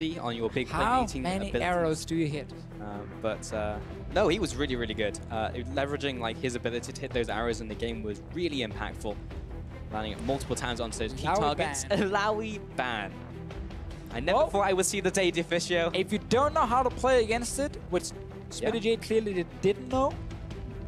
on your big How playmaking many abilities. arrows do you hit? No, he was really, really good. Leveraging like his ability to hit those arrows in the game was really impactful. Landing it multiple times onto those key targets. Alawi ban. I never thought I would see the day, Deficio. If you don't know how to play against it, which SmityJ clearly didn't know,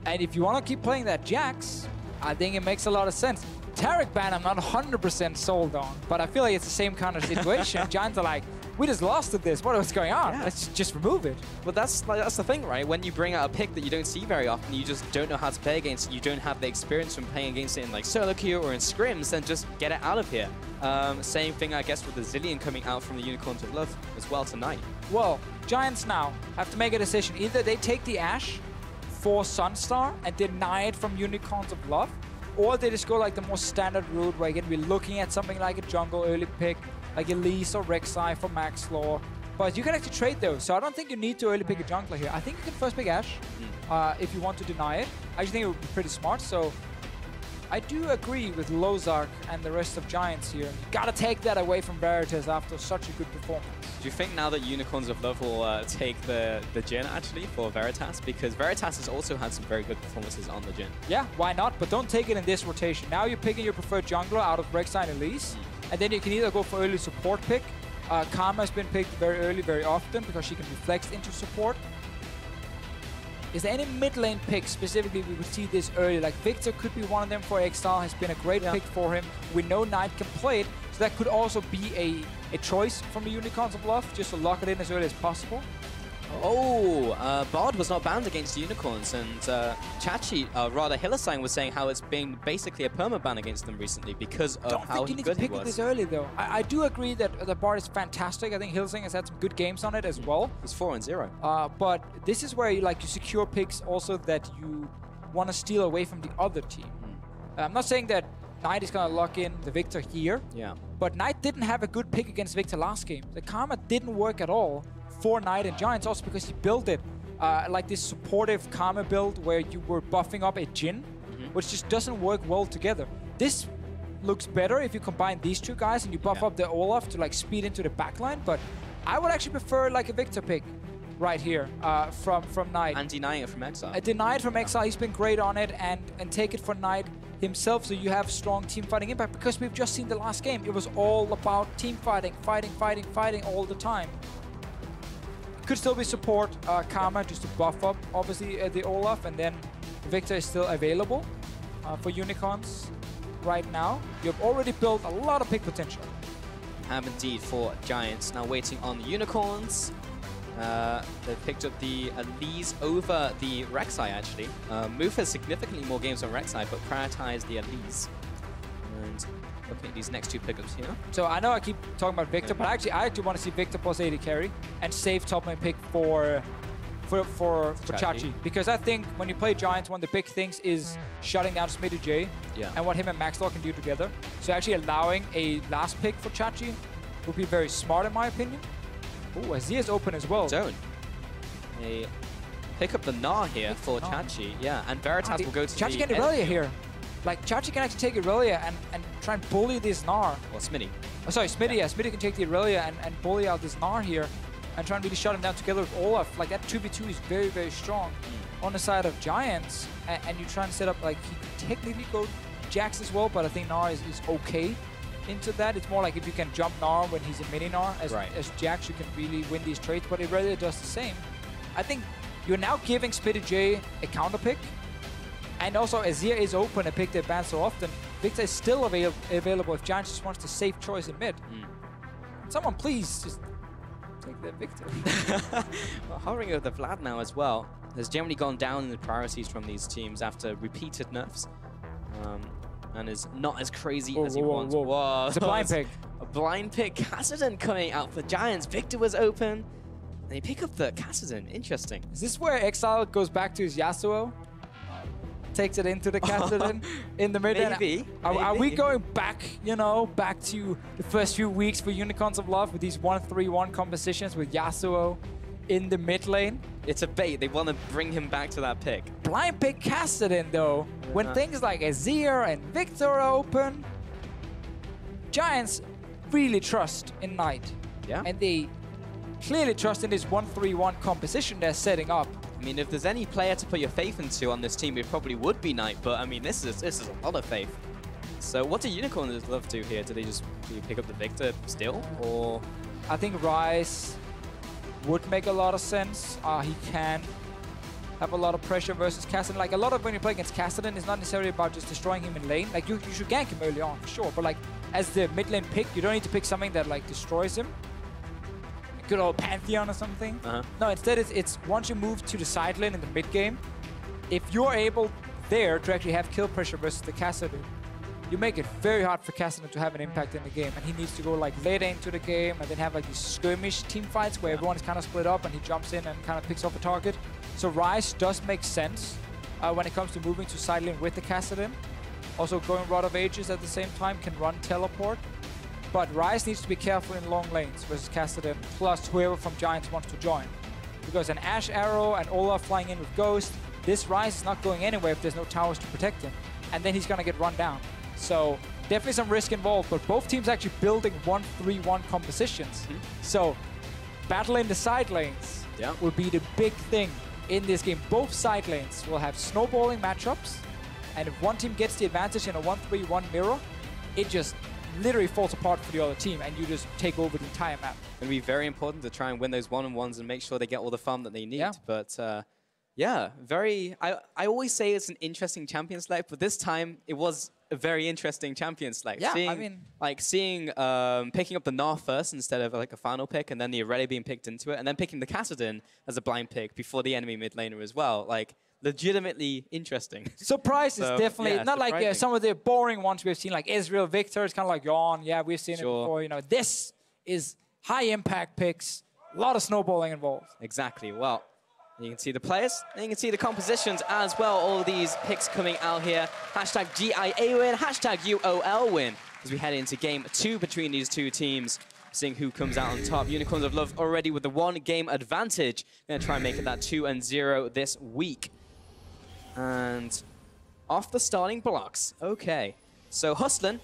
and if you want to keep playing that Jax, I think it makes a lot of sense. Taric ban, I'm not 100% sold on, but I feel like it's the same kind of situation. Giants are like, we just lost at this. What's going on? Yeah. Let's just remove it. But that's the thing, right? When you bring out a pick that you don't see very often, you just don't know how to play against it, you don't have the experience from playing against it in like solo queue or in scrims, then just get it out of here. Same thing, I guess, with the Zillion coming out from the Unicorns of Love as well tonight. Well, Giants now have to make a decision. Either they take the Ashe for Sonstar and deny it from Unicorns of Love, or they just go like the more standard route where you're going to be looking at something like a jungle early pick, like Elise or Rek'Sai for Maxlore. But you can actually trade those, so I don't think you need to early pick a jungler here. I think you can first pick Ashe if you want to deny it. I just think it would be pretty smart, so I do agree with Lozark and the rest of Giants here. You gotta take that away from Veritas after such a good performance. Do you think now that Unicorns of Love will take the Jhin actually for Veritas? Because Veritas has also had some very good performances on the Jhin. Yeah, why not? But don't take it in this rotation. Now you're picking your preferred jungler out of Rek'Sai and Elise. And then you can either go for early support pick. Karma has been picked very early, very often, because she can be flexed into support. Is there any mid lane pick specifically we would see this early? Like Victor could be one of them for Exileh, has been a great pick for him. We know Knight can play it, so that could also be a choice from the Unicorns of Love, just to lock it in as early as possible. Bard was not banned against the Unicorns, and Chachi, rather Hylissang, was saying how it's been basically a perma-ban against them recently because of how good he was. I don't think you need to pick it this early, though. I do agree that the Bard is fantastic. I think Hylissang has had some good games on it as well. He's 4-0. But this is where you secure picks also that you want to steal away from the other team. I'm not saying that Knight is going to lock in the Victor here. Yeah. But Knight didn't have a good pick against Victor last game. The Karma didn't work at all for Knight and Giants, also because he built it like this supportive Karma build where you were buffing up a Jhin, which just doesn't work well together. This looks better if you combine these two guys and you buff up the Olaf to speed into the backline, but I would actually prefer a Victor pick right here from Knight. And denying it from Exileh. I deny it from Exileh. He's been great on it, and take it for Knight himself, so you have strong team fighting impact, because we've just seen the last game. It was all about team fighting all the time. Could still be support Karma just to buff up, obviously, the Olaf, and then Victor is still available for Unicorns right now. You've already built a lot of pick potential. Have indeed for Giants. Now waiting on the Unicorns. They picked up the Elise over the Rek'Sai, actually. Move has significantly more games on Rek'Sai, but prioritized the Elise. And looking at these next two pickups here. So I know I keep talking about Victor, but I actually want to see Victor plus AD carry and save top lane pick for Chachi. Because I think when you play Giants, one of the big things is shutting down SmityJ and what him and Maxlore can do together. So actually allowing a last pick for Chachi would be very smart in my opinion. Oh, Azir is open as well. Zone. They pick up the gnar here for Chachi. Yeah, and Veritas will go to Chachi can Irelia here. Chachi can actually take Irelia and try and bully this gnar. Or Smitty. Oh, sorry, Smitty. Yeah, Smitty can take the Irelia and bully out this gnar here and try and really shut him down together with Olaf. That 2v2 is very, very strong on the side of Giants. And you try and set up, he could technically go Jax as well, but I think gnar is okay into that. It's more like if you can jump gnar when he's a mini gnar as Jax, you can really win these trades, but Irelia does the same. I think you're now giving SmityJ a counter pick. And also, Azir is open, a pick they ban so often. Victor is still available if Giants just wants to save choice in mid. Someone please just take that Victor. Well, hovering over the Vlad now as well has generally gone down in the priorities from these teams after repeated nerfs. And is not as crazy as he wants. Whoa. It's a blind pick. A blind pick. Kassadin coming out for Giants. Victor was open. And they pick up the Kassadin. Interesting. Is this where Exileh goes back to his Yasuo? Takes it into the Kassadin in the mid lane. Maybe. Are we going back, back to the first few weeks for Unicorns of Love with these 1-3-1 compositions with Yasuo in the mid lane? It's a bait. They want to bring him back to that pick. Blind pick Kassadin, though. When things like Azir and Victor are open, Giants really trust in Knight. Yeah. And they clearly trusting this 1-3-1 composition they're setting up. I mean, if there's any player to put your faith into on this team, it probably would be Knight, but I mean, this is a lot of faith. So what do Unicorns love do here? Do you pick up the Victor still, or? I think ryze would make a lot of sense. He can have a lot of pressure versus kassadin. Like, a lot of when you play against kassadin, it's not necessarily about just destroying him in lane. Like, you should gank him early on, for sure. But, like, as the mid lane pick, you don't need to pick something that, like, destroys him. A good old Pantheon or something. No, instead it's once you move to the side lane in the mid game, if you're able there to actually have kill pressure versus the kassadin, you make it very hard for kassadin to have an impact in the game. And he needs to go, like, later into the game and then have, like, these skirmish team fights where everyone is kind of split up and he jumps in and kind of picks off a target. So ryze does make sense when it comes to moving to side lane with the kassadin. Also going Rod of Ages at the same time, can run teleport. But ryze needs to be careful in long lanes versus kassadin, plus whoever from Giants wants to join. Because an Ashe arrow and Olaf flying in with Ghost, this ryze is not going anywhere if there's no towers to protect him. And then he's going to get run down. So definitely some risk involved, but both teams actually building 1-3-1 compositions. So battling the side lanes will be the big thing in this game. Both side lanes will have snowballing matchups, and if one team gets the advantage in a 1-3-1 mirror, it just literally falls apart for the other team, and you just take over the entire map. It'll be very important to try and win those one-on-ones and make sure they get all the farm that they need. But yeah, I always say it's an interesting champion select, but this time it was a very interesting champion select. Yeah, seeing picking up the gnar first instead of like a final pick, and then the Irelia being picked into it, and then picking the kassadin as a blind pick before the enemy mid laner as well. Like, legitimately interesting. Surprise is definitely not like some of the boring ones we've seen, like Ezreal, Victor. It's kind of like yawn. Yeah, we've seen it before. You know, this is high impact picks, a lot of snowballing involved. Exactly. Well, you can see the players, and you can see the compositions as well. All these picks coming out here. Hashtag GIA win, hashtag UOL win, as we head into game 2 between these two teams, seeing who comes out on top. Unicorns of Love already with the 1-game advantage. Gonna try and make it that 2-0 this week. And off the starting blocks. Okay, so Hustlin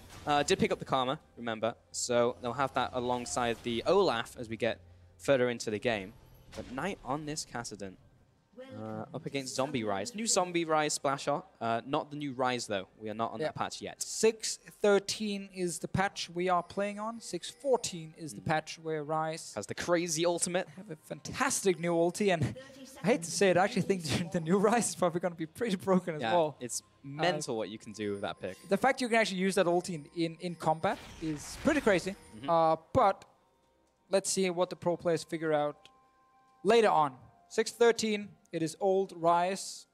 did pick up the Karma, remember. So they'll have that alongside the Olaf as we get further into the game. But Knight on this kassadin. Up against Zombie Ryze. New Zombie Ryze splash out. Not the new Ryze, though. We are not on that patch yet. 6.13 is the patch we are playing on. 6.14 is the patch where Ryze has the crazy ultimate. Have a fantastic new ulti, and I hate to say it, I actually think the new Ryze is probably going to be pretty broken as well. It's mental what you can do with that pick. The fact you can actually use that ulti in combat is pretty crazy. But let's see what the pro players figure out later on. 6.13, it is old Ryze.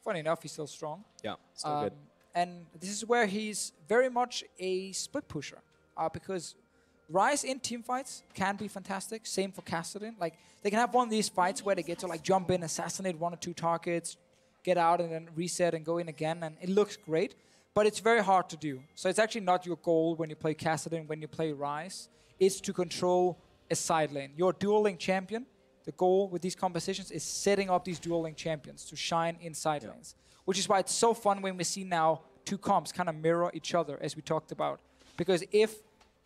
Funny enough, he's still strong. Yeah, still good. And this is where he's very much a split pusher. Because Ryze in team fights can be fantastic. Same for kassadin. Like, they can have one of these fights where they get to like jump in, assassinate 1 or 2 targets, get out and then reset and go in again. And it looks great. But it's very hard to do. So it's actually not your goal when you play kassadin, when you play Ryze. It's to control a side lane. Your dual lane champion. The goal with these compositions is setting up these dual lane champions to shine in side lanes. Which is why it's so fun when we see now 2 comps kind of mirror each other, as we talked about. Because if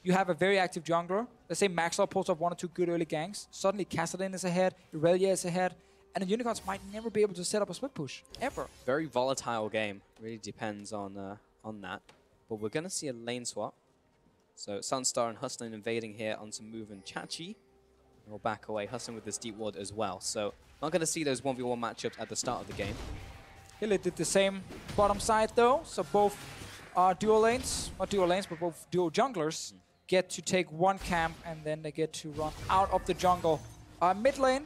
you have a very active jungler, let's say Maxlore pulls off 1 or 2 good early ganks, suddenly kassadin is ahead, Irelia is ahead, and the Unicorns might never be able to set up a split push, ever. Very volatile game. Really depends on that. But we're going to see a lane swap. So Sonstar and Hustlin invading here onto Move and Chachi. We'll back away. Hustlin with this deep ward as well. So not going to see those 1v1 matchups at the start of the game. Hylissang did the same bottom side though. So both dual lanes, not dual lanes, but both dual junglers get to take 1 camp, and then they get to run out of the jungle. Mid lane,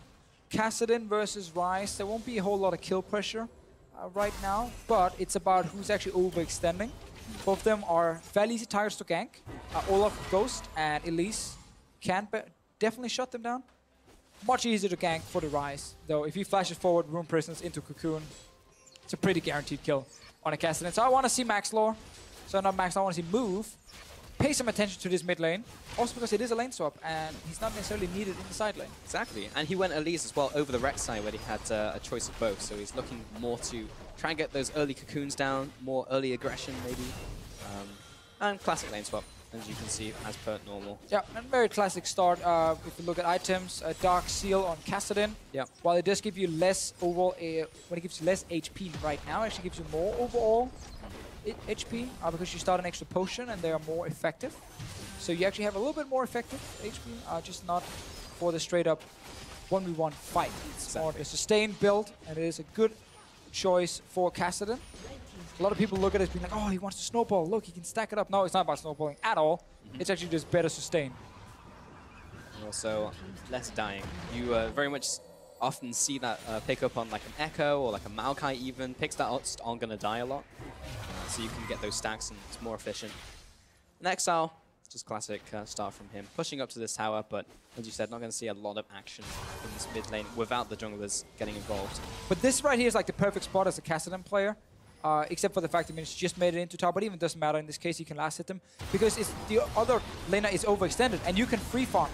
kassadin versus Ryze. There won't be a whole lot of kill pressure right now, but it's about who's actually overextending. Both of them are fairly easy targets to gank. Olaf, Ghost, and Elise can definitely shut them down. Much easier to gank for the Ryze, though. If he flashes forward Rune Prisoners into Cocoon, it's a pretty guaranteed kill on a kassadin. So I want to see Maxlore. So not Maxlore, I want to see Move. Pay some attention to this mid lane. Also because it is a lane swap, and he's not necessarily needed in the side lane. Exactly. And he went Elise as well over the Rek'Sai, where he had a choice of both. So he's looking more to try and get those early cocoons down, more early aggression maybe. And classic lane swap. as you can see, as per normal. Yeah, and very classic start. If you look at items, Dark Seal on Kassadin. Yeah. While it does give you less overall, when it gives you less HP right now, it actually gives you more overall HP because you start an extra potion and they are more effective. So you actually have a little bit more effective HP, just not for the straight up 1v1 fight. It's more a sustained build, and it is a good choice for Kassadin. A lot of people look at it being like, oh, he wants to snowball. Look, he can stack it up. No, it's not about snowballing at all. It's actually just better sustain. And also, less dying. You very much often see that pick up on like an Echo or like a Maokai even. Picks that aren't going to die a lot. So you can get those stacks and it's more efficient. And Exile, just classic start from him. Pushing up to this tower, but as you said, not going to see a lot of action in this mid lane without the junglers getting involved. But this right here is like the perfect spot as a Kassadin player. Except for the fact that Minish just made it into top, but even doesn't matter in this case, you can last hit them because it's the other laner is overextended and you can free farm.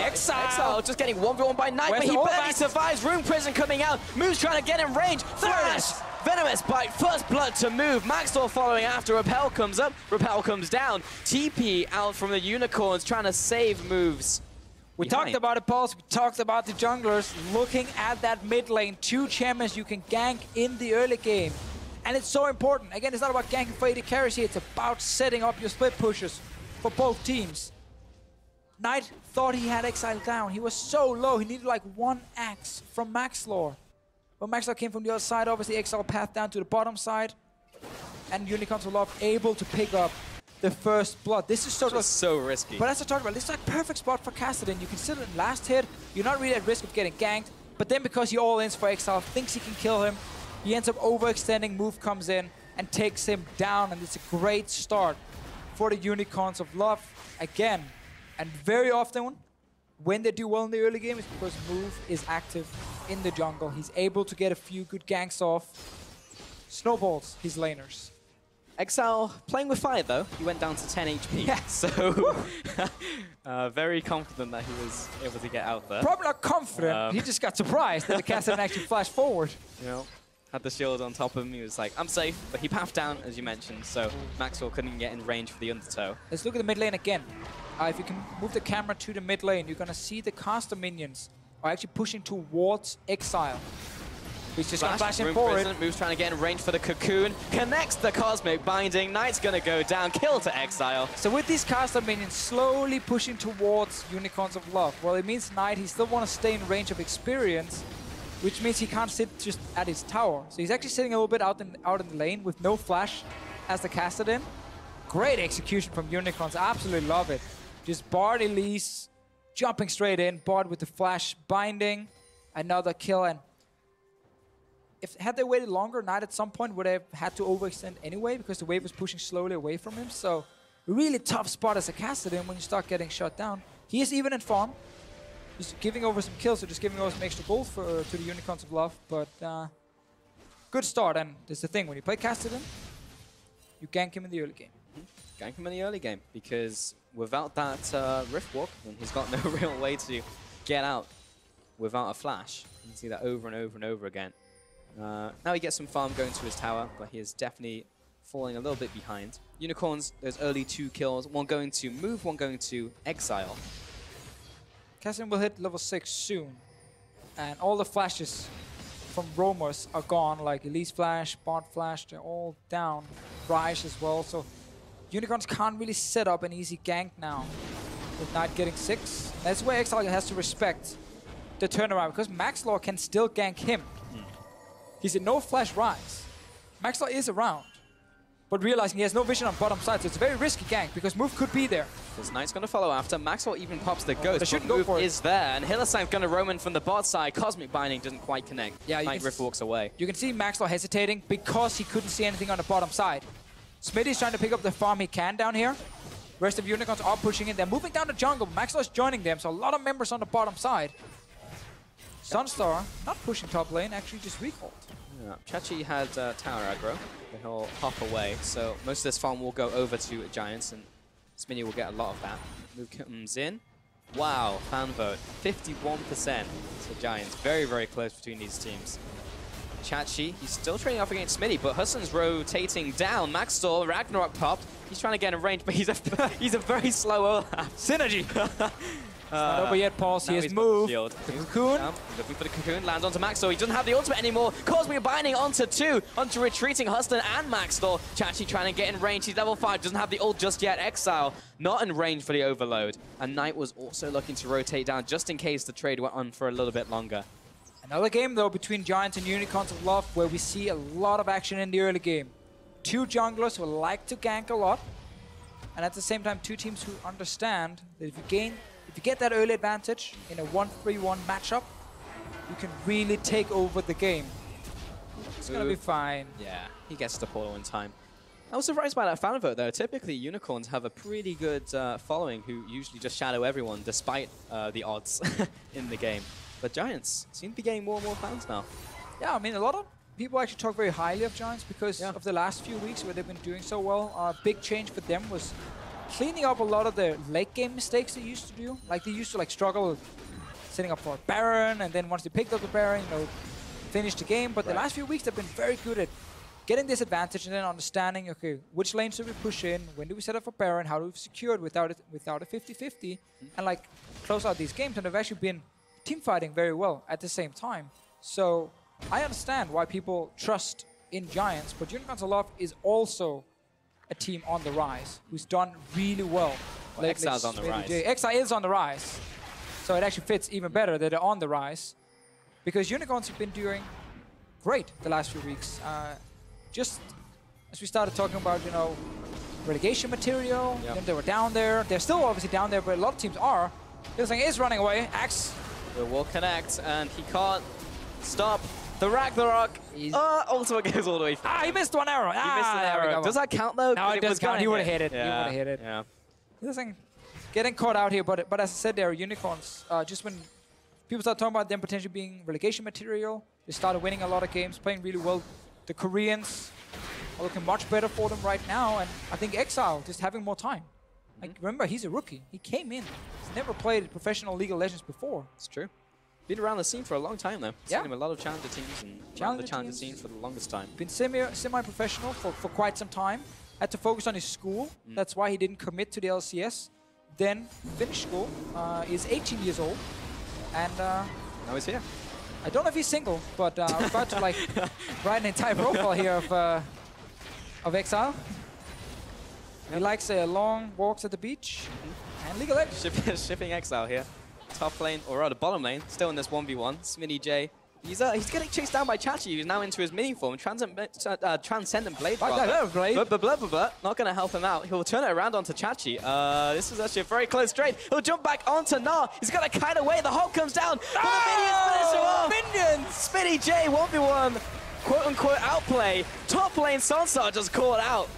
Exile just getting 1v1 by Knight, but he barely survives. Rune Prison coming out. Move's trying to get in range. Flash! Venomous Bite, first blood to move. Maxlore following after. Repel comes up, Repel comes down. TP out from the Unicorns trying to save moves. We talked about it, Pulse. We talked about the junglers looking at that mid lane. 2 champions you can gank in the early game. And it's so important. Again, it's not about ganking for AD carries here. It's about setting up your split pushes for both teams. Knight thought he had Exile down. He was so low. He needed like 1 axe from Maxlore. But Maxlore came from the other side. Obviously, Exile path down to the bottom side. And Unicorns of Love able to pick up the first blood. This is so risky. But as I talked about, this is like perfect spot for Kassadin. You can sit in last hit. You're not really at risk of getting ganked. But then because he all-ins for Exile, thinks he can kill him, he ends up overextending, move comes in and takes him down, and it's a great start for the Unicorns of Love again. And very often, when they do well in the early game, it's because Move is active in the jungle. He's able to get a few good ganks off, snowballs his laners. Exile playing with fire though. He went down to 10 HP. Yeah. So very confident that he was able to get out there. Probably not confident. He just got surprised that the Kassadin actually flashed forward. You know, had the shield on top of him. He was like, I'm safe, but he pathed down, as you mentioned, so Maxwell couldn't get in range for the undertow. Let's look at the mid lane again. If you can move the camera to the mid lane, you're going to see the caster minions are actually pushing towards Exile. He's just going to flash in forward. Moves trying to get in range for the cocoon. Connects the cosmic binding. Knight's going to go down. Kill to Exile. So with these caster minions slowly pushing towards Unicorns of Love, well, it means Knight, he still want to stay in range of experience, which means he can't sit just at his tower. So he's actually sitting a little bit out in the lane with no flash as the Kassadin. Great execution from Unicorns. Absolutely love it. Just Bard Elise jumping straight in. Bard with the flash binding. Another kill. And had they waited longer, Knight at some point would have had to overextend anyway because the wave was pushing slowly away from him. So really tough spot as a Kassadin when you start getting shut down. He is even in farm. He's giving over some kills, so just giving over some extra gold to the Unicorns of Love. But good start, and that's the thing. When you play Kassadin, you gank him in the early game. Gank him in the early game, because without that Rift Walk, then he's got no real way to get out without a flash. You can see that over and over and over again. Now he gets some farm going to his tower, but he is definitely falling a little bit behind. Unicorns, those early 2 kills, one going to Move, one going to Exile. Kassadin will hit level 6 soon, and all the flashes from roamers are gone, like Elise flash, Bard flash, they're all down. Ryze as well, so Unicorns can't really set up an easy gank now with Knight getting 6. That's where Exile has to respect the turnaround, because Maxlore can still gank him. He's in no flash Ryze. Maxlore is around, but realizing he has no vision on bottom side, so it's a very risky gank because Move could be there. Because Knight's going to follow after. Maxwell even pops the ghost. They shouldn't go for it. Is there, and Hylissang's going to roam in from the bot side. Cosmic Binding doesn't quite connect. Yeah, Knight Rift walks away. You can see Maxlore hesitating because he couldn't see anything on the bottom side. SmityJ's trying to pick up the farm he can down here. Rest of Unicorns are pushing in. They're moving down the jungle. Maxlore's joining them, so a lot of members on the bottom side. Sonstar, not pushing top lane, actually just recalled. Yeah, Chachi had tower aggro, but he'll hop away. So most of this farm will go over to Giants, and Smitty will get a lot of that. Move comes in. Wow, fan vote, 51% to Giants. Very, very close between these teams. Chachi, he's still trading off against Smitty, but Hustlin's rotating down. Maxlore, Ragnarok popped. He's trying to get in range, but he's a very slow Olaf. Synergy! It's not over yet, Pulse. He has moved. The cocoon. Looking for the cocoon. Lands onto Maxlore. He doesn't have the ultimate anymore. Cosmere binding onto two. Onto retreating Hustlin and Maxlore. Chachi trying to get in range. He's level 5. Doesn't have the ult just yet. Exile not in range for the overload. And Knight was also looking to rotate down just in case the trade went on for a little bit longer. Another game, though, between Giants and Unicorns of Love where we see a lot of action in the early game. Two junglers who like to gank a lot. And at the same time, two teams who understand that if you get that early advantage in a 1-3-1 matchup, you can really take over the game. It's going to be fine. Yeah, he gets the portal in time. I was surprised by that fan vote, though. Typically, Unicorns have a pretty good following who usually just shadow everyone despite the odds in the game. But Giants seem to be getting more and more fans now. Yeah, I mean, a lot of people actually talk very highly of Giants because of the last few weeks where they've been doing so well. A big change for them was cleaning up a lot of the late game mistakes they used to do. Like they used to struggle setting up for a Baron, and then once they picked up the Baron, finish the game. But the last few weeks they've been very good at getting this advantage and then understanding, okay, which lanes do we push in, when do we set up for Baron, how do we secure it without a 50-50, and close out these games. And they've actually been team fighting very well at the same time. So I understand why people trust in Giants, but Unicorns of Love is also a team on the rise who's done really well. Exile's on the rise. Exile is on the rise. So it actually fits even better that they're on the rise, because Unicorns have been doing great the last few weeks. Just as we started talking about, relegation material, they were down there. They're still obviously down there, but a lot of teams are. Hylissang is running away. Axe. The wall connects, and he can't stop the Ragnarok. Ultimate goes all the way through. He missed one arrow. He missed an arrow. Does that count, though? No, it does count. He would have hit it. Yeah. He would have hit it. Yeah. Hylissang getting caught out here, but as I said, there are Unicorns. Just when people start talking about them potentially being relegation material, they started winning a lot of games, playing really well. The Koreans are looking much better for them right now, and I think Exile just having more time. Remember, he's a rookie. He came in. He's never played professional League of Legends before. It's true. Been around the scene for a long time, though. Yeah. Seen him a lot of challenger teams and around the challenger scene for the longest time. Been semi-professional for quite some time. Had to focus on his school. That's why he didn't commit to the LCS. Then finished school. Is 18 years old. And now he's here. I don't know if he's single, but I'm about to write an entire profile here of Exile. He likes long walks at the beach and League of Legends. Shipping Exile here. Top lane, or rather bottom lane, still in this 1v1. SmityJ. He's getting chased down by Chachi, who's now into his mini form. Transcendent Blade. Not going to help him out. He'll turn it around onto Chachi. This is actually a very close trade. He'll jump back onto Gnar. He's got to kite away. The Hulk comes down. Oh! Minions! SmityJ 1v1. Quote-unquote outplay. Top lane Sonstar just caught out.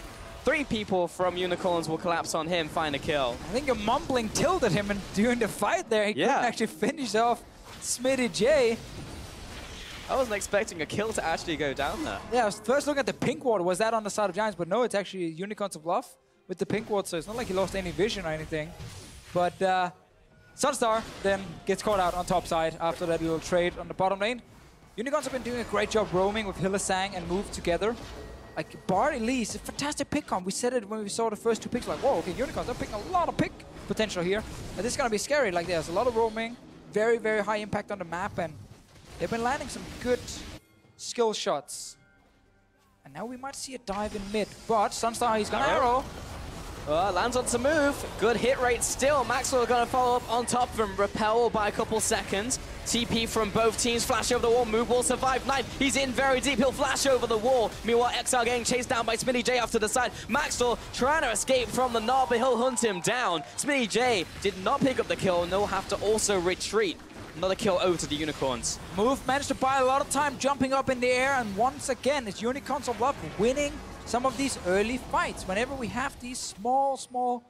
3 people from Unicorns will collapse on him, find a kill. I think a mumbling tilted him, and during the fight there, he couldn't actually finish off SmityJ. I wasn't expecting a kill to actually go down there. Yeah, I was first looking at the pink ward. Was that on the side of Giants? But no, it's actually Unicorns of Love with the pink ward, so it's not like he lost any vision or anything. But Sonstar then gets caught out on top side after that little trade on the bottom lane. Unicorns have been doing a great job roaming with Hylissang and Move together. Bard Elise, a fantastic pick comp. We said it when we saw the first 2 picks, whoa, okay, Unicorns are picking a lot of pick potential here. And this is going to be scary. There's a lot of roaming, very, very high impact on the map, and they've been landing some good skill shots. And now we might see a dive in mid, but Sonstar, he's got an arrow. Lands on to Move. Good hit rate still. Maxlore going to follow up on top of him. Repel by a couple seconds. TP from both teams. Flash over the wall. Move will survive. Knight, he's in very deep. He'll flash over the wall. Meanwhile, Exile getting chased down by SmityJ off to the side. Maxlore trying to escape from the Gnar, but he'll hunt him down. SmityJ did not pick up the kill, and they'll have to also retreat. Another kill over to the Unicorns. Move managed to buy a lot of time jumping up in the air, and once again, it's Unicorns of Love winning some of these early fights. Whenever we have these small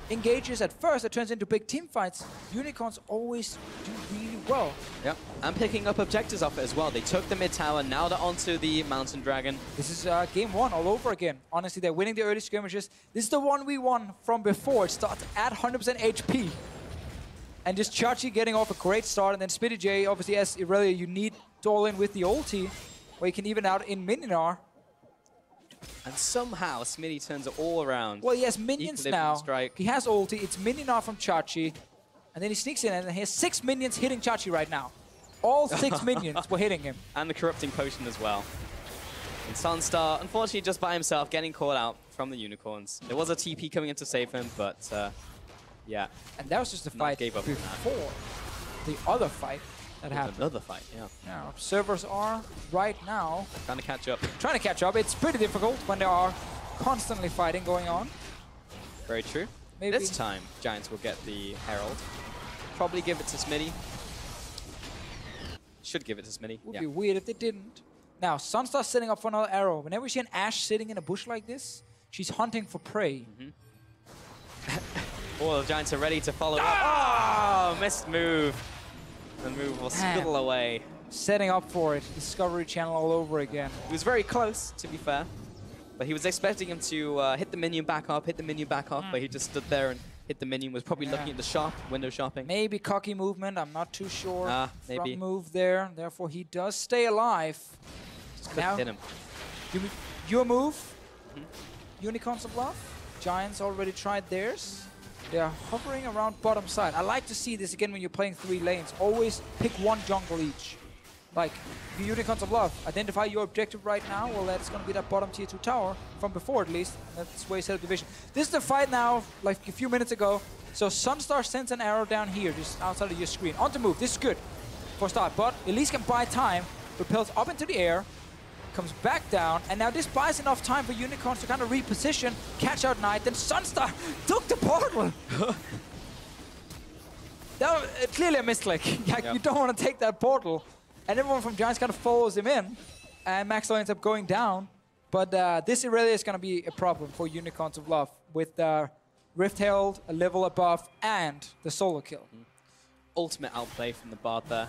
engages at first, it turns into big team fights. Unicorns always do really well. Yep, and picking up objectives off it as well. They took the mid tower, now they're onto the Mountain Dragon. This is game 1 all over again. Honestly, they're winning the early skirmishes. This is the one we won from before. It starts at 100% HP. And just Chachi getting off a great start, and then SmityJ, obviously as irelia, you need to all in with the ulti. where he can even out in Mininar. And somehow Smitty turns it all around. Well, he has minions now. Strike. He has ulti. It's Mininar from Chachi. And then he sneaks in and he has 6 minions hitting Chachi right now. All 6 minions were hitting him. And the corrupting potion as well. And Sonstar, unfortunately, just by himself, getting caught out from the unicorns. There was a TP coming in to save him, but yeah. And that was just the fight gave up before the other fight that happened. Another fight, yeah. Now, observers are right now trying to catch up. Trying to catch up. It's pretty difficult when there are constantly fighting going on. Very true. Maybe this time, Giants will get the Herald. Probably give it to Smitty. Should give it to Smitty. Would be weird if they didn't. Now, Sonstar's setting up for another arrow. Whenever we see an Ashe sitting in a bush like this, she's hunting for prey. All the Giants are ready to follow up. Oh, missed move. The move will scuttle away. Setting up for it. Discovery Channel all over again. He was very close, to be fair. But he was expecting him to hit the minion back up, but he just stood there and hit the minion. Was probably looking at the shop, window shopping. Maybe cocky movement, I'm not too sure. Maybe. Front move there, therefore he does stay alive. Just now, hit him. Your move, Unicorns of Love. Giants already tried theirs. They are hovering around bottom side. I like to see this again when you're playing 3 lanes. Always pick 1 jungle each. Like, the Unicorns of Love, identify your objective right now. Well, that's going to be that bottom tier 2 tower, from before at least. That's where you set up division. This is the fight now, like a few minutes ago. So Sonstar sends an arrow down here, just outside of your screen. On to move, this is good for start. But Elise can buy time, repels up into the air, comes back down, and now this buys enough time for Unicorns to kind of reposition, catch out Knight, then Sonstar took the portal! That was clearly a misclick. Like, you don't want to take that portal. And everyone from Giants kind of follows him in, and Maxlore ends up going down. But this Irelia is going to be a problem for Unicorns of Love, with Rift Herald, a level above, and the solo kill. Ultimate outplay from the Bard there.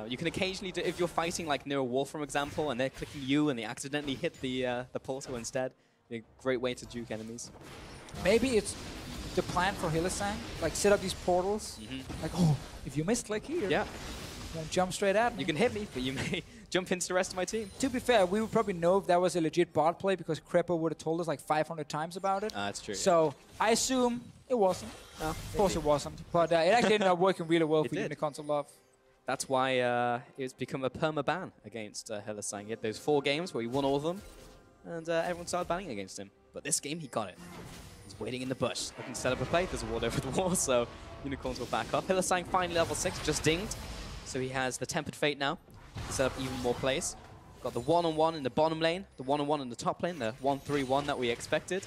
You can occasionally do, if you're fighting like near a wall, for example, and they're clicking you and they accidentally hit the portal instead. A great way to juke enemies. Maybe it's the plan for Hylissang, like set up these portals. Like, oh, if you misclick here, don't jump straight at me. You can hit me, but you may jump into the rest of my team. To be fair, we would probably know if that was a legit bot play because Crepo would have told us like 500 times about it. That's true. So I assume it wasn't. No, of course it wasn't. But it actually ended up working really well for Unicorns of Love. That's why it's become a perma-ban against Hylissang. He had those 4 games where he won all of them, and everyone started banning against him. But this game, he got it. He's waiting in the bush, looking to set up a play. There's a ward over the wall, so Unicorns will back up. Hylissang finally level 6, just dinged. So he has the Tempered Fate now to set up even more plays. Got the 1-on-1 in the bottom lane, the 1-on-1 in the top lane, the 1-3-1 that we expected.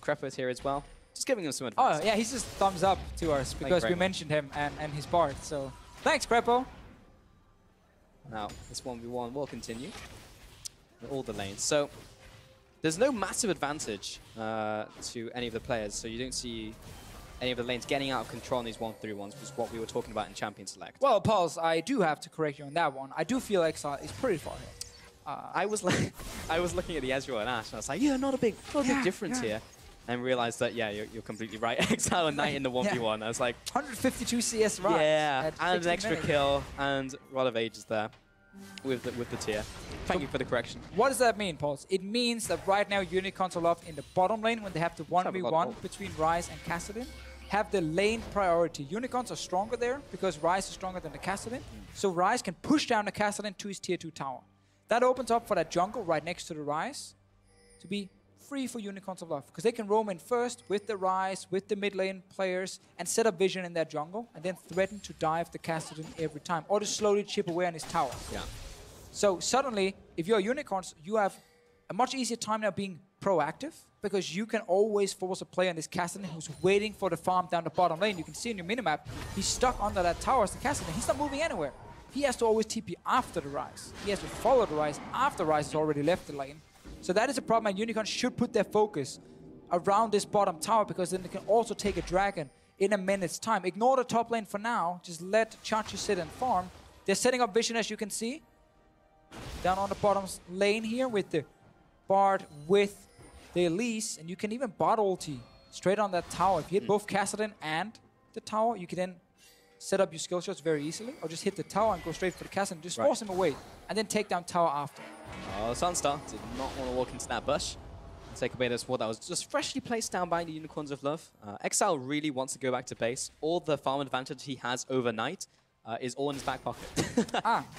Crepo's here as well. Just giving him some advice. Oh, yeah, he's just thumbs up to us because we mentioned him and his Bard. So thanks, Crepo. Now, this 1v1 will continue in all the lanes. So there's no massive advantage to any of the players. So you don't see any of the lanes getting out of control in these 1-3-1s, which is what we were talking about in Champion Select. Well, Pulse, I do have to correct you on that one. I do feel Exileh is pretty far ahead. I was looking at the Ezreal and Ashe, and I was like, yeah, not a big difference here. And realized that, yeah, you're completely right. Exileh and Knight in the 1v1. I was like, 152 CS right. Yeah, and an extra kill, and Rod of Age is there with the tier. Thank you for the correction. What does that mean, Pulse? It means that right now Unicorns are in the bottom lane when they have the 1v1 between Ryze and Kassadin. Have the lane priority. Unicorns are stronger there because Ryze is stronger than the Kassadin. So Ryze can push down the Kassadin to his tier 2 tower. That opens up for that jungle right next to the Ryze to be free for Unicorns of Love, because they can roam in first with the Ryze, with the mid lane players, and set up vision in their jungle, and then threaten to dive the Kassadin every time, or to slowly chip away on his tower. Yeah. So suddenly, if you're Unicorns, you have a much easier time now being proactive, because you can always force a player in this Kassadin who's waiting for the farm down the bottom lane. You can see in your minimap, he's stuck under that tower as the Kassadin. He's not moving anywhere. He has to always TP after the Ryze. He has to follow the Ryze after Ryze has already left the lane. So that is a problem, and Unicorns should put their focus around this bottom tower, because then they can also take a dragon in a minute's time. Ignore the top lane for now. Just let Chachi sit and farm. They're setting up vision, as you can see. Down on the bottom lane here with the Bard, with the Elise, and you can even bot ulti straight on that tower. If you hit both Kassadin and the tower, you can then set up your skill shots very easily, or just hit the tower and go straight for the kassadin, just force him away, and then take down tower after. Oh, Sonstar did not want to walk into that bush and take away this ward that was just freshly placed down by the Unicorns of Love. Exileh really wants to go back to base. All the farm advantage he has overnight is all in his back pocket.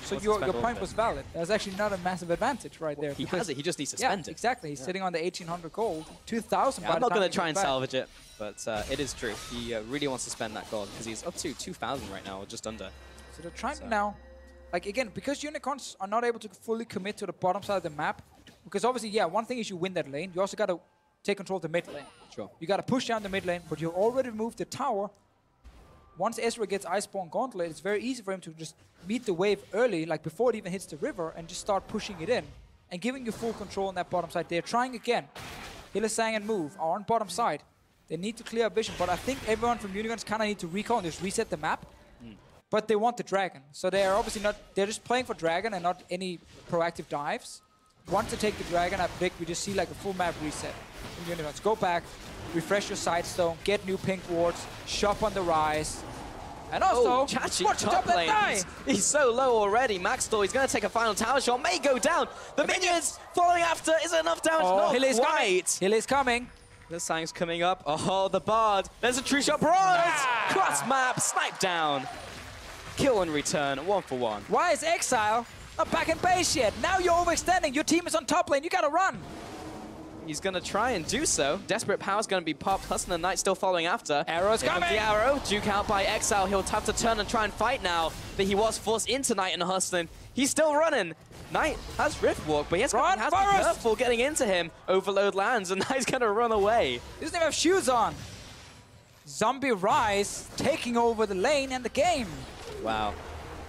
So your point was valid. That's actually not a massive advantage right there. He has it, he just needs to spend it. Exactly. He's sitting on the 1800 gold, 2000 I'm not going to try and salvage it, but it is true. He really wants to spend that gold because he's up to 2,000 right now, or just under. So they're trying now, like again, because Unicorns are not able to fully commit to the bottom side of the map, because obviously, yeah, one thing is you win that lane, you also got to take control of the mid lane. Sure. You got to push down the mid lane, but you already moved the tower. Once Ezreal gets Iceborne Gauntlet, it's very easy for him to just meet the wave early, like before it even hits the river, and just start pushing it in and giving you full control on that bottom side. They're trying again. Hylissang and Move are on bottom side. They need to clear up vision, but I think everyone from Unicorns kind of need to recall and just reset the map. But they want the dragon, so they are obviously not. They're just playing for dragon and not any proactive dives. Once they take the dragon, I predict we just see like a full map reset from Unicorns. Go back, refresh your sidestone, get new pink wards, shop on the ryze. And also, watch top lane. He's so low already. Maxlore, he's going to take a final tower shot, may go down. The minions following after. Is it enough damage? Oh, Not quite. Hylissang's coming. Hylissang's coming up. Oh, the Bard. There's a true shot. Bronze! Cross map, snipe down. Kill and return, 1-for-1. Why is Exileh not back in base yet? Now you're overextending. Your team is on top lane. You got to run. He's going to try and do so. Desperate Power's going to be popped. Hustlin Knight still following after. Arrow's coming. The arrow. Duke out by Exileh. He'll have to turn and try and fight now. But he was forced into Knight and Hustlin. He's still running. Knight has Rift Walk, but he has to be careful getting into him. Overload lands, and Knight's going to run away. He doesn't even have shoes on. Zombie ryze taking over the lane and the game. Wow.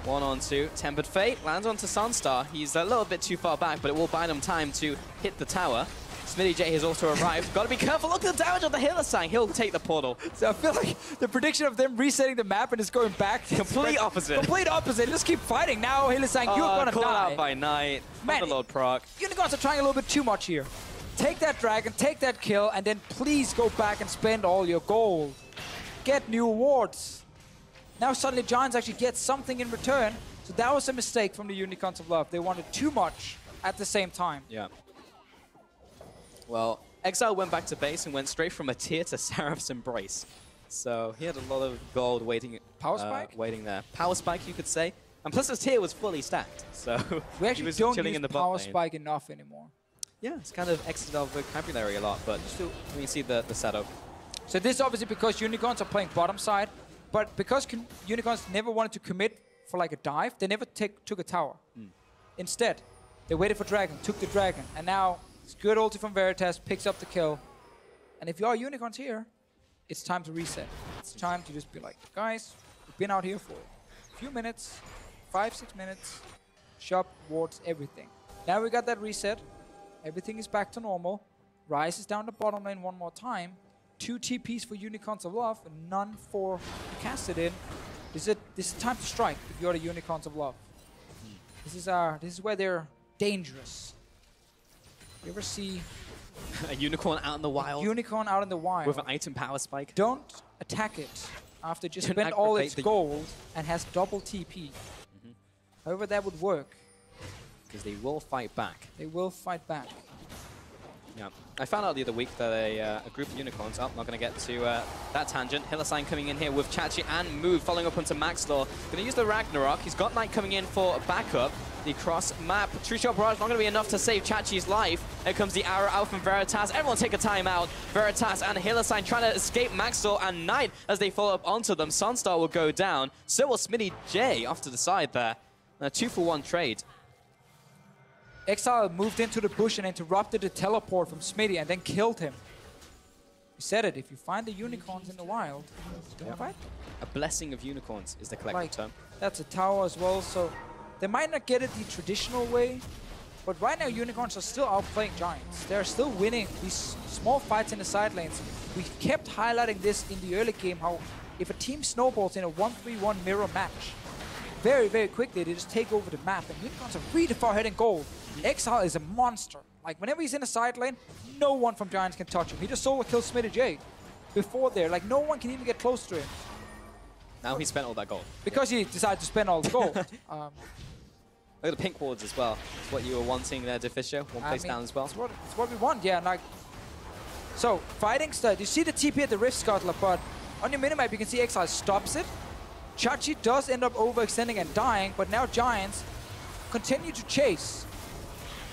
1-on-2. Tempered Fate lands onto Sonstar. He's a little bit too far back, but it will buy them time to hit the tower. SmityJ has also arrived. Got to be careful. Look at the damage on the Hylissang. He'll take the portal. So I feel like the prediction of them resetting the map and just going back. Complete opposite. Complete opposite. Just keep fighting. Now Hylissang, you're going to die. Called out by Knight. Overload proc. Unicorns are trying a little bit too much here. Take that dragon, take that kill, and then please go back and spend all your gold. Get new wards. Now suddenly Giants actually get something in return. So that was a mistake from the Unicorns of Love. They wanted too much at the same time. Yeah. Well, Exileh went back to base and went straight from a tier to Seraph's Embrace. So he had a lot of gold waiting. Power spike? Waiting there. Power spike, you could say. And plus his tier was fully stacked. So we actually was don't chilling use in the power spike enough anymore. Yeah, it's kind of Exileh vocabulary a lot, but still, we can see the setup. So this is obviously because Unicorns are playing bottom side, but because Unicorns never wanted to commit for like a dive, they never took a tower. Instead, they waited for dragon, took the dragon, and now it's good ulti from Veritas, picks up the kill. And if you are Unicorns here, it's time to reset. It's time to just be like, guys, we've been out here for a few minutes, 5-6 minutes, shop, wards, everything. Now we got that reset. Everything is back to normal. Ryze is down the bottom lane one more time. 2 TPs for Unicorns of Love, and none for kassadin. This is time to strike if you're the Unicorns of Love. This is where they're dangerous. You ever see a unicorn out in the wild? Unicorn out in the wild. With an item power spike? Don't attack it after just spent all its gold and has double TP. However, that would work. Because they will fight back. They will fight back. Yeah, I found out the other week that a group of unicorns, not going to get to that tangent. Hylissang coming in here with Chachi and Move, following up onto Maxlore. Going to use the Ragnarok. He's got Knight coming in for backup. The cross map. True Shot Barrage not going to be enough to save Chachi's life. Here comes the arrow out from Veritas. Everyone take a timeout. Veritas and Hylissang trying to escape Maxlore and Knight as they follow up onto them. Sonstar will go down. So will SmityJ off to the side there. A 2-for-1 trade. Exileh moved into the bush and interrupted the teleport from Smitty and then killed him. He said it, if you find the unicorns in the wild, don't fight. A blessing of unicorns is the collective term. That's a tower as well, so they might not get it the traditional way, but right now unicorns are still outplaying giants. They're still winning these small fights in the side lanes. We kept highlighting this in the early game, how if a team snowballs in a 1-3-1 mirror match, very, very quickly they just take over the map, and unicorns are really far ahead in gold. Exileh is a monster. Like, whenever he's in a side lane, no one from Giants can touch him. He just solo kills SmityJ before there. Like, no one can even get close to him. Now he spent all that gold. Because he decided to spend all the gold. Look at the pink wards as well. It's what you were wanting there, Deficio. One place down as well. It's what we want, yeah. Like, so, fighting stud. You see the TP at the Rift Scuttler, but on your minimap you can see Exileh stops it. Chachi does end up overextending and dying, but now Giants continue to chase.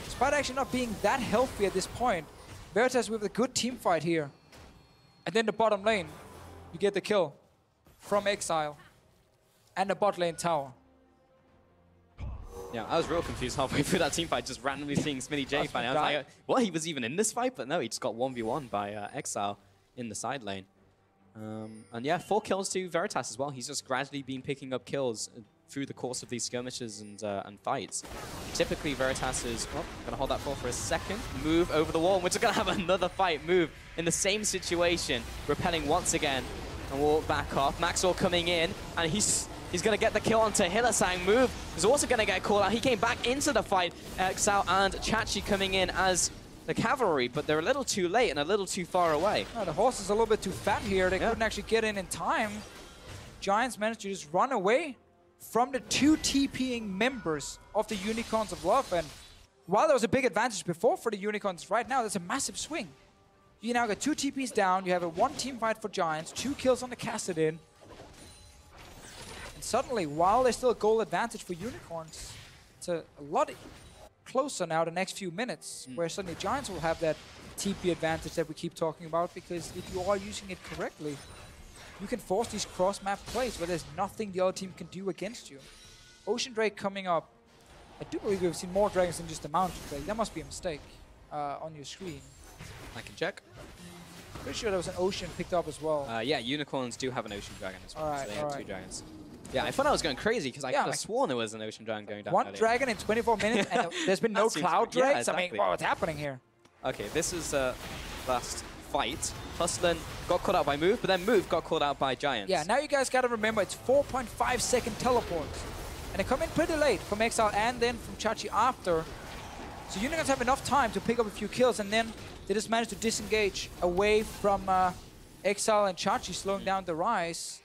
Despite actually not being that healthy at this point, Veritas with a good team fight here. And then the bottom lane, you get the kill from Exileh and the bot lane tower. Yeah, I was real confused halfway through that team fight, just randomly seeing SmityJ fight. I was like, well, he was even in this fight, but no, he just got 1v1 by Exileh in the side lane. And yeah, 4 kills to Veritas as well. He's just gradually been picking up kills through the course of these skirmishes and fights. Typically, Veritas is, well, going to hold that for a second, move over the wall, and we're just going to have another fight move in the same situation, repelling once again, and walk back off. Maxlore coming in, and he's going to get the kill onto Hylissang. Move is also going to get called out. He came back into the fight. Exileh and Chachi coming in as the cavalry, but they're a little too late and a little too far away. Oh, the horse is a little bit too fat here. They couldn't actually get in time. Giants managed to just run away from the 2 TPing members of the Unicorns of Love. And while there was a big advantage before for the Unicorns, right now there's a massive swing. You now got 2 TPs down. You have a 1 team fight for Giants, 2 kills on the kassadin. Suddenly, while there's still a goal advantage for Unicorns, it's a lot closer now the next few minutes, where suddenly Giants will have that TP advantage that we keep talking about, because if you are using it correctly, you can force these cross-map plays where there's nothing the other team can do against you. Ocean Drake coming up. I do believe we've seen more dragons than just the Mountain Drake. That must be a mistake on your screen. I can check. Pretty sure there was an Ocean picked up as well. Yeah, Unicorns do have an Ocean Dragon as well, so they have 2 dragons. Yeah, I thought I was going crazy because I could have sworn there was an Ocean Dragon going down. 1 dragon in 24 minutes, and there's been no Cloud Drakes. Yeah, exactly. I mean, what's happening here? Okay, this is last fight. Hustlin got caught out by Move, but then Move got caught out by Giants. Yeah, now you guys got to remember it's 4.5 second teleports. And they come in pretty late from Exileh and then from Chachi after. So Unicorns have enough time to pick up a few kills, and then they just managed to disengage away from Exileh and Chachi, slowing down the Ryze.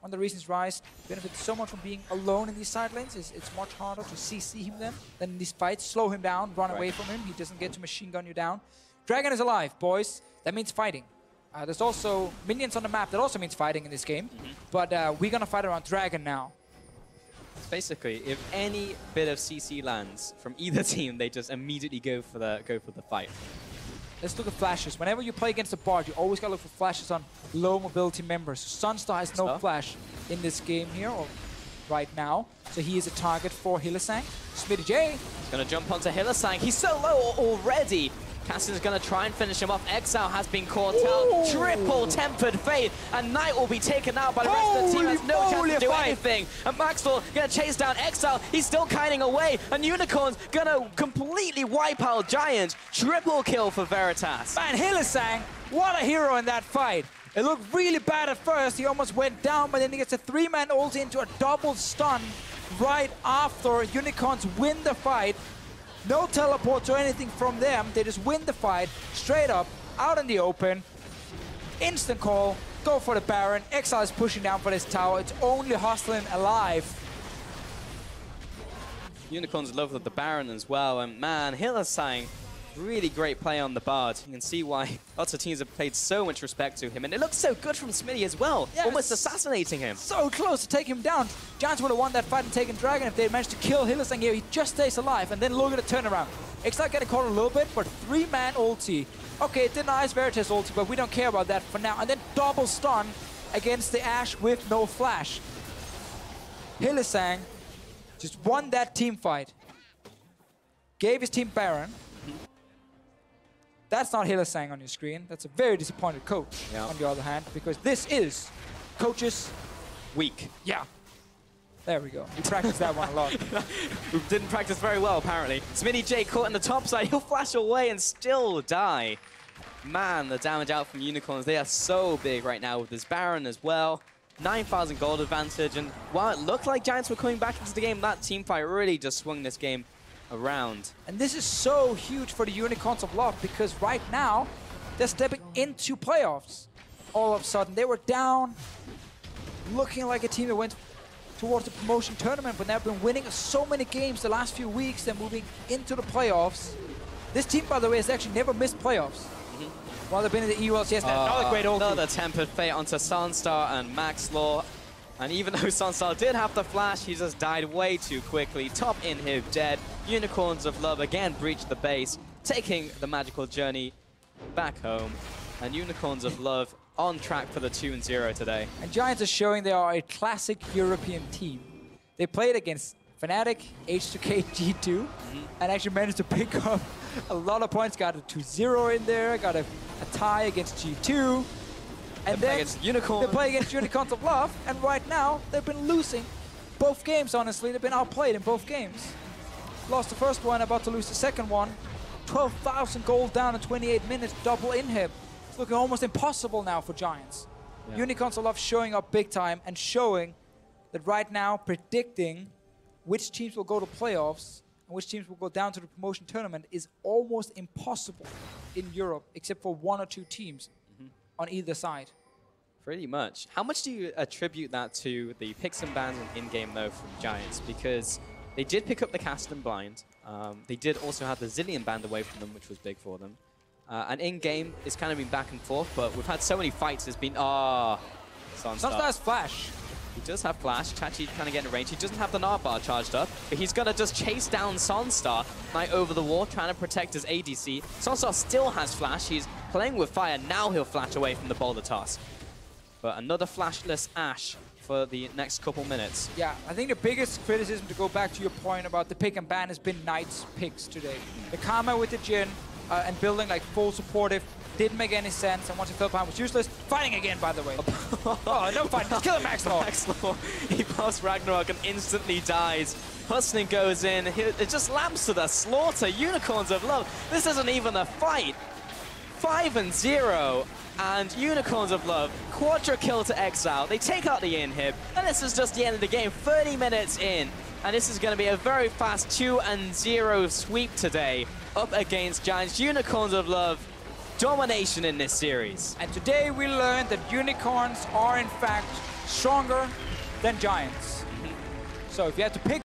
One of the reasons Ryze benefits so much from being alone in these side lanes is it's much harder to CC him than in these fights. Slow him down, run away from him. He doesn't get to machine gun you down. Dragon is alive, boys. That means fighting. There's also minions on the map. That also means fighting in this game. But we're going to fight around Dragon now. Basically, if any bit of CC lands from either team, they just immediately go for the fight. Let's look at flashes. Whenever you play against a bard, you always gotta look for flashes on low mobility members. Sonstar has no flash in this game here, or right now. So he is a target for Hylissang. SmityJ is gonna jump onto Hylissang. He's so low already. Kassadin's gonna try and finish him off. Exileh has been caught out. Triple Tempered Fate, and Knight will be taken out by the rest of the team. Has no chance to do anything. And Maxlore gonna chase down Exileh. He's still kiting away, and Unicorns gonna completely wipe out Giants. Triple kill for Veritas. Man, Hylissang, what a hero in that fight. It looked really bad at first. He almost went down, but then he gets a 3-man ulti into a double stun right after. Unicorns win the fight. No teleports or anything from them. They just win the fight straight up, out in the open. Instant call, go for the Baron. Exileh is pushing down for this tower. It's only Hustlin alive. Unicorns love the Baron as well. And man, Hylissang, really great play on the Bard. You can see why lots of teams have played so much respect to him. And it looks so good from Smitty as well, almost assassinating him. So close to take him down. Giants would have won that fight and taken Dragon if they had managed to kill Hylissang here. He just stays alive, and then look at the turnaround. Exileh getting caught a little bit, but 3-man ulti. Okay, it denies Veritas ulti, but we don't care about that for now. And then double stun against the Ashe with no flash. Hylissang just won that team fight. Gave his team Baron. That's not Hylissang on your screen. That's a very disappointed coach, on the other hand, because this is Coach's Week. Yeah. There we go. We practiced that one a lot. We didn't practice very well, apparently. SmityJ caught on the top side. He'll flash away and still die. Man, the damage out from Unicorns. They are so big right now with this Baron as well. 9,000 gold advantage. And while it looked like Giants were coming back into the game, that team fight really just swung this game around. And this is so huge for the Unicorns of Love, because right now they're stepping into playoffs. All of a sudden, they were down looking like a team that went towards the promotion tournament, but they've been winning so many games the last few weeks. They're moving into the playoffs. This team, by the way, has actually never missed playoffs. While they've been in the UOL, yes, another great ult. Another tempered fate onto Sonstar and Maxlore. And even though Sonstar did have the flash, he just died way too quickly. Top inhib dead. Unicorns of Love again breached the base, taking the magical journey back home. And Unicorns of Love on track for the 2-0 today. And Giants are showing they are a classic European team. They played against Fnatic, H2K, G2, and actually managed to pick up a lot of points. Got a 2-0 in there, got a tie against G2. And then against Unicorn. They play against Unicorns of Love, and right now they've been losing both games, honestly. They've been outplayed in both games. Lost the first one, about to lose the second one. 12,000 gold down in 28 minutes, double inhib. It's looking almost impossible now for Giants. Yeah. Unicorns of Love showing up big time and showing that right now, predicting which teams will go to playoffs and which teams will go down to the promotion tournament is almost impossible in Europe, except for one or two teams on either side. Pretty much. How much do you attribute that to the picks and bans and in-game mode from Giants? Because they did pick up the kassadin blind. They did also have the Zillion banned away from them, which was big for them. And in-game, it's kind of been back and forth, but we've had so many fights. There's been, Sonstar has flash. He does have flash. Chachi kind of getting range. He doesn't have the gnar bar charged up, but he's going to just chase down Sonstar. Knight over the wall, trying to protect his ADC. Sonstar still has flash. He's playing with fire. Now he'll flash away from the boulder toss. But another flashless Ashe for the next couple minutes. Yeah, I think the biggest criticism, to go back to your point about the pick and ban, has been Knight's picks today. The Karma with the Jhin and building like full supportive didn't make any sense, and once he fell behind was useless. Fighting again, by the way. Oh, no fight. Just kill him, Maxlore. Maxlore, he pops Ragnarok and instantly dies. Hustlin goes in. It just lamps to the slaughter. Unicorns of Love. This isn't even a fight. 5-0. And Unicorns of Love, quadra kill to Exileh. They take out the inhib, and this is just the end of the game. 30 minutes in, and this is going to be a very fast 2-0 sweep today up against Giants. Unicorns of Love, domination in this series. And today we learned that Unicorns are in fact stronger than Giants. So if you had to pick